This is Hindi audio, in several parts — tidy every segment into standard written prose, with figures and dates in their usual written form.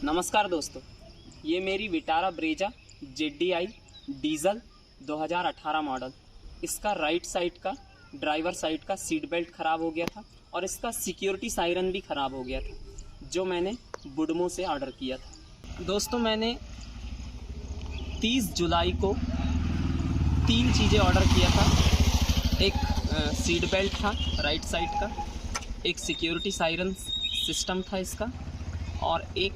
नमस्कार दोस्तों, ये मेरी Vitara Brezza ZDI diesel 2018 model. इसका राइट साइड का ड्राइवर साइड का सीट बेल्ट ख़राब हो गया था और इसका सिक्योरिटी सायरन भी ख़राब हो गया था, जो मैंने बुडमो से ऑर्डर किया था। दोस्तों, मैंने 30 जुलाई को 3 चीज़ें ऑर्डर किया था। एक सीट बेल्ट था राइट साइड का, एक सिक्योरिटी सायरन सिस्टम था इसका, और एक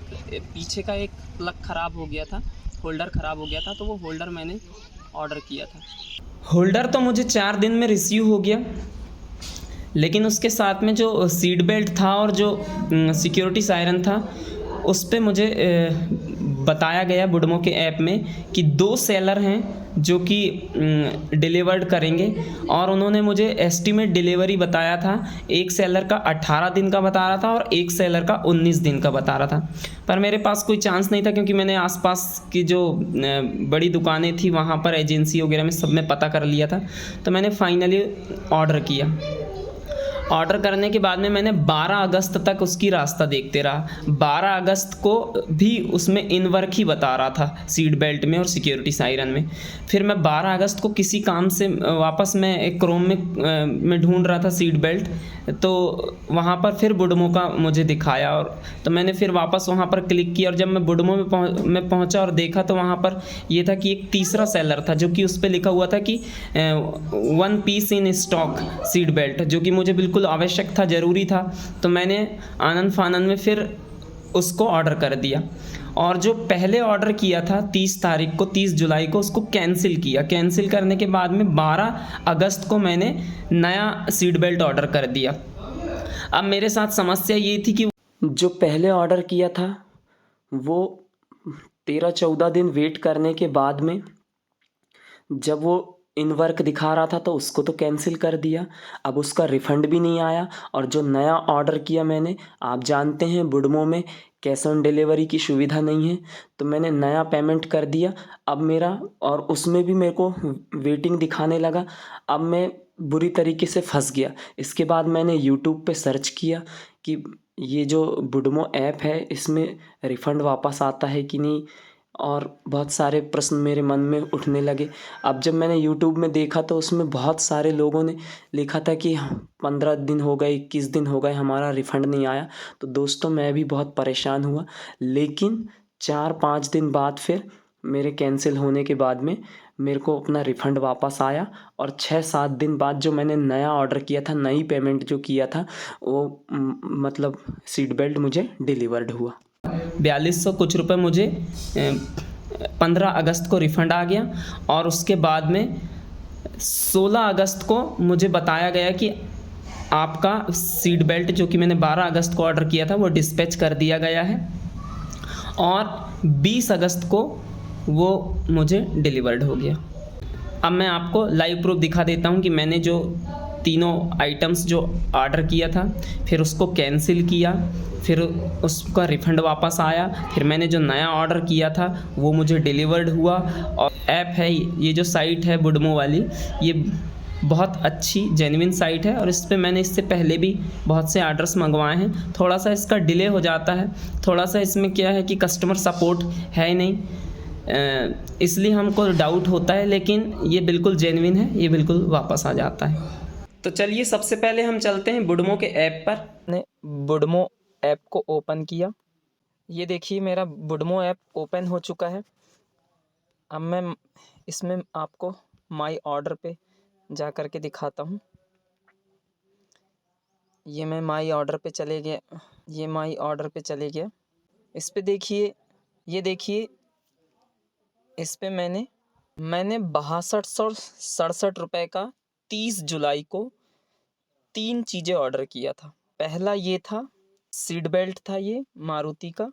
पीछे का एक प्लग ख़राब हो गया था, होल्डर ख़राब हो गया था, तो वो होल्डर मैंने ऑर्डर किया था। होल्डर तो मुझे 4 दिन में रिसीव हो गया, लेकिन उसके साथ में जो सीट बेल्ट था और जो सिक्योरिटी सायरन था, उस पे मुझे बताया गया बुडमो के ऐप में कि 2 सेलर हैं जो कि डिलीवर्ड करेंगे, और उन्होंने मुझे एस्टीमेट डिलीवरी बताया था। एक सेलर का 18 दिन का बता रहा था और एक सेलर का 19 दिन का बता रहा था, पर मेरे पास कोई चांस नहीं था, क्योंकि मैंने आसपास की जो बड़ी दुकानें थी वहाँ पर एजेंसी वगैरह में सब में पता कर लिया था। तो मैंने फाइनली ऑर्डर किया। ऑर्डर करने के बाद में मैंने 12 अगस्त तक उसकी रास्ता देखते रहा। 12 अगस्त को भी उसमें इन वर्क ही बता रहा था, सीट बेल्ट में और सिक्योरिटी सायरन में। फिर मैं 12 अगस्त को किसी काम से वापस मैं एक क्रोम में ढूंढ रहा था सीट बेल्ट, तो वहाँ पर फिर बुडमो का मुझे दिखाया, और तो मैंने फिर वापस वहाँ पर क्लिक किया, और जब मैं बुडमो में पहुँचा और देखा तो वहाँ पर ये था कि एक तीसरा सेलर था, जो कि उस पर लिखा हुआ था कि 1 piece in stock seat belt, जो कि मुझे बिल्कुल आवश्यक था, ज़रूरी था। तो मैंने आनंद फानंद में फिर उसको ऑर्डर कर दिया, और जो पहले ऑर्डर किया था 30 तारीख को, 30 जुलाई को, उसको कैंसिल किया। कैंसिल करने के बाद में 12 अगस्त को मैंने नया सीट बेल्ट ऑर्डर कर दिया। अब मेरे साथ समस्या ये थी कि जो पहले ऑर्डर किया था वो 13-14 दिन वेट करने के बाद में जब वो इन वर्क दिखा रहा था तो उसको तो कैंसिल कर दिया। अब उसका रिफ़ंड भी नहीं आया, और जो नया ऑर्डर किया मैंने, आप जानते हैं बुडमो में कैश ऑन डिलीवरी की सुविधा नहीं है, तो मैंने नया पेमेंट कर दिया। अब मेरा, और उसमें भी मेरे को वेटिंग दिखाने लगा। अब मैं बुरी तरीके से फंस गया। इसके बाद मैंने यूट्यूब पे सर्च किया कि ये जो बुडमो ऐप है इसमें रिफ़ंड वापस आता है कि नहीं, और बहुत सारे प्रश्न मेरे मन में उठने लगे। अब जब मैंने यूट्यूब में देखा तो उसमें बहुत सारे लोगों ने लिखा था कि 15 दिन हो गए, 21 दिन हो गए, हमारा रिफ़ंड नहीं आया। तो दोस्तों, मैं भी बहुत परेशान हुआ, लेकिन 4-5 दिन बाद फिर मेरे कैंसिल होने के बाद में मेरे को अपना रिफ़ंड वापस आया, और 6-7 दिन बाद जो मैंने नया ऑर्डर किया था, नई पेमेंट जो किया था, वो मतलब सीट बेल्ट मुझे डिलीवर्ड हुआ। 4200 कुछ रुपए मुझे 15 अगस्त को रिफ़ंड आ गया, और उसके बाद में 16 अगस्त को मुझे बताया गया कि आपका सीट बेल्ट, जो कि मैंने 12 अगस्त को ऑर्डर किया था, वो डिस्पैच कर दिया गया है, और 20 अगस्त को वो मुझे डिलीवर्ड हो गया। अब मैं आपको लाइव प्रूफ दिखा देता हूँ कि मैंने जो तीनों आइटम्स जो ऑर्डर किया था, फिर उसको कैंसिल किया, फिर उसका रिफ़ंड वापस आया, फिर मैंने जो नया ऑर्डर किया था वो मुझे डिलीवर्ड हुआ। और ऐप है, ये जो साइट है बुडमो वाली, ये बहुत अच्छी जेन्युइन साइट है, और इस पे मैंने इससे पहले भी बहुत से ऑर्डर्स मंगवाए हैं। थोड़ा सा इसका डिले हो जाता है, थोड़ा सा इसमें क्या है कि कस्टमर सपोर्ट है ही नहीं, इसलिए हमको डाउट होता है, लेकिन ये बिल्कुल जेन्युइन है, ये बिल्कुल वापस आ जाता है। तो चलिए, सबसे पहले हम चलते हैं बुडमो के ऐप पर। मैंने बुडमो ऐप को ओपन किया। ये देखिए, मेरा बुडमो ऐप ओपन हो चुका है। अब मैं इसमें आपको माई ऑर्डर पे जा कर के दिखाता हूँ। ये मैं माई ऑर्डर पे चले गया, ये माई ऑर्डर पे चले गया। इस पे देखिए, ये देखिए, इस पे मैंने 6267 रुपये का 30 जुलाई को 3 चीज़ें ऑर्डर किया था। पहला ये था, सीट बेल्ट था ये मारुति का,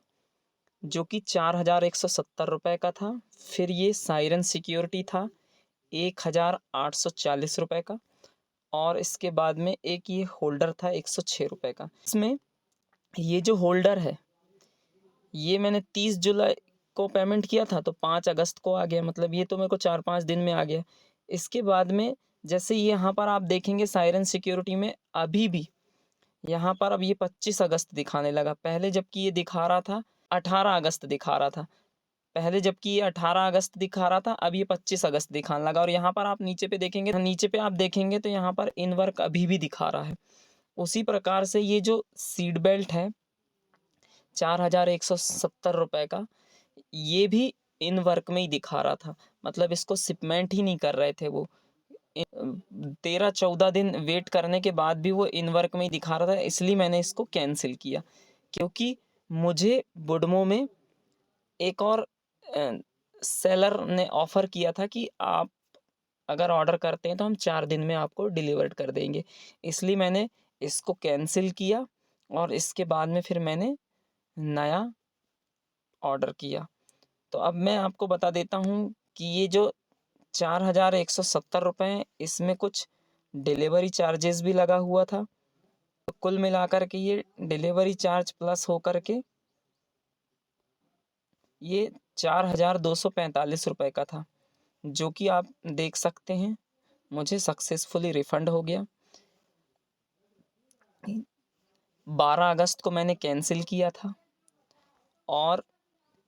जो कि 4170 रुपये का था। फिर ये सायरन सिक्योरिटी था 1840 रुपये का, और इसके बाद में एक ये होल्डर था 106 रुपये का। इसमें ये जो होल्डर है, ये मैंने 30 जुलाई को पेमेंट किया था, तो 5 अगस्त को आ गया, मतलब ये तो मेरे को 4-5 दिन में आ गया। इसके बाद में जैसे यहाँ पर आप देखेंगे सायरन सिक्योरिटी में अभी भी यहाँ पर अब ये 25 अगस्त दिखाने लगा। पहले जबकि ये दिखा रहा था 18 अगस्त दिखा रहा था। पहले जबकि ये 18 अगस्त दिखा रहा था, अब ये 25 अगस्त दिखाने लगा। और यहाँ पर आप नीचे पे देखेंगे, तो यहाँ पर इन वर्क अभी भी दिखा रहा है। उसी प्रकार से ये जो सीट बेल्ट है 4170 रुपये का, ये भी इन वर्क में ही दिखा रहा था। मतलब इसको शिपमेंट ही नहीं कर रहे थे वो। 13-14 दिन वेट करने के बाद भी वो इन वर्क में ही दिखा रहा था, इसलिए मैंने इसको कैंसिल किया। क्योंकि मुझे वुडमो में एक और सेलर ने ऑफ़र किया था कि आप अगर ऑर्डर करते हैं तो हम 4 दिन में आपको डिलीवर्ड कर देंगे। इसलिए मैंने इसको कैंसिल किया और इसके बाद में फिर मैंने नया ऑर्डर किया। तो अब मैं आपको बता देता हूँ कि ये जो 4170 रुपये हैं, इसमें कुछ डिलीवरी चार्जेस भी लगा हुआ था। तो कुल मिलाकर के ये डिलीवरी चार्ज प्लस होकर के ये 4245 रुपये का था, जो कि आप देख सकते हैं मुझे सक्सेसफुली रिफ़ंड हो गया। 12 अगस्त को मैंने कैंसिल किया था और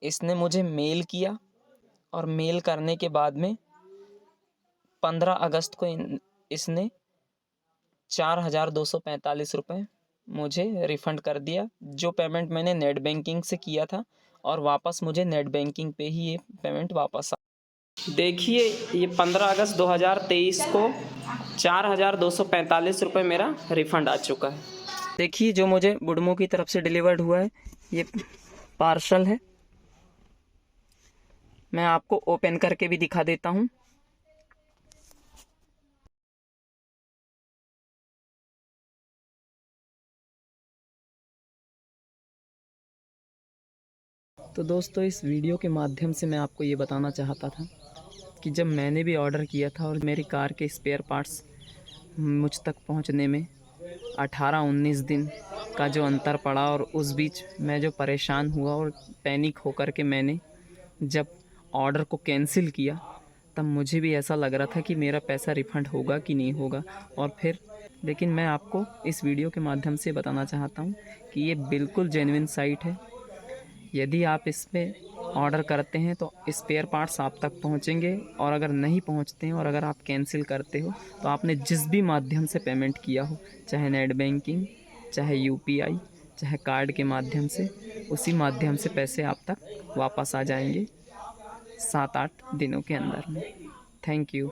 इसने मुझे मेल किया, और मेल करने के बाद में 15 अगस्त को इसने 4245 रुपये मुझे रिफ़ंड कर दिया, जो पेमेंट मैंने नेट बैंकिंग से किया था। और वापस मुझे नेट बैंकिंग पे ही ये पेमेंट वापस आ। देखिए, ये 15 अगस्त 2023 को 4245 रुपये मेरा रिफ़ंड आ चुका है। देखिए, जो मुझे वुडमो की तरफ से डिलीवर्ड हुआ है, ये पार्सल है। मैं आपको ओपन करके भी दिखा देता हूँ। तो दोस्तों, इस वीडियो के माध्यम से मैं आपको ये बताना चाहता था कि जब मैंने भी ऑर्डर किया था और मेरी कार के स्पेयर पार्ट्स मुझ तक पहुंचने में 18-19 दिन का जो अंतर पड़ा, और उस बीच मैं जो परेशान हुआ और पैनिक होकर के मैंने जब ऑर्डर को कैंसिल किया, तब मुझे भी ऐसा लग रहा था कि मेरा पैसा रिफ़ंड होगा कि नहीं होगा। और फिर लेकिन मैं आपको इस वीडियो के माध्यम से बताना चाहता हूँ कि ये बिल्कुल जेन्युइन साइट है। यदि आप इसमें ऑर्डर करते हैं तो स्पेयर पार्ट्स आप तक पहुंचेंगे, और अगर नहीं पहुंचते हैं और अगर आप कैंसिल करते हो तो आपने जिस भी माध्यम से पेमेंट किया हो, चाहे नेट बैंकिंग, चाहे यूपीआई, चाहे कार्ड के माध्यम से, उसी माध्यम से पैसे आप तक वापस आ जाएंगे 7-8 दिनों के अंदर में। Thank you.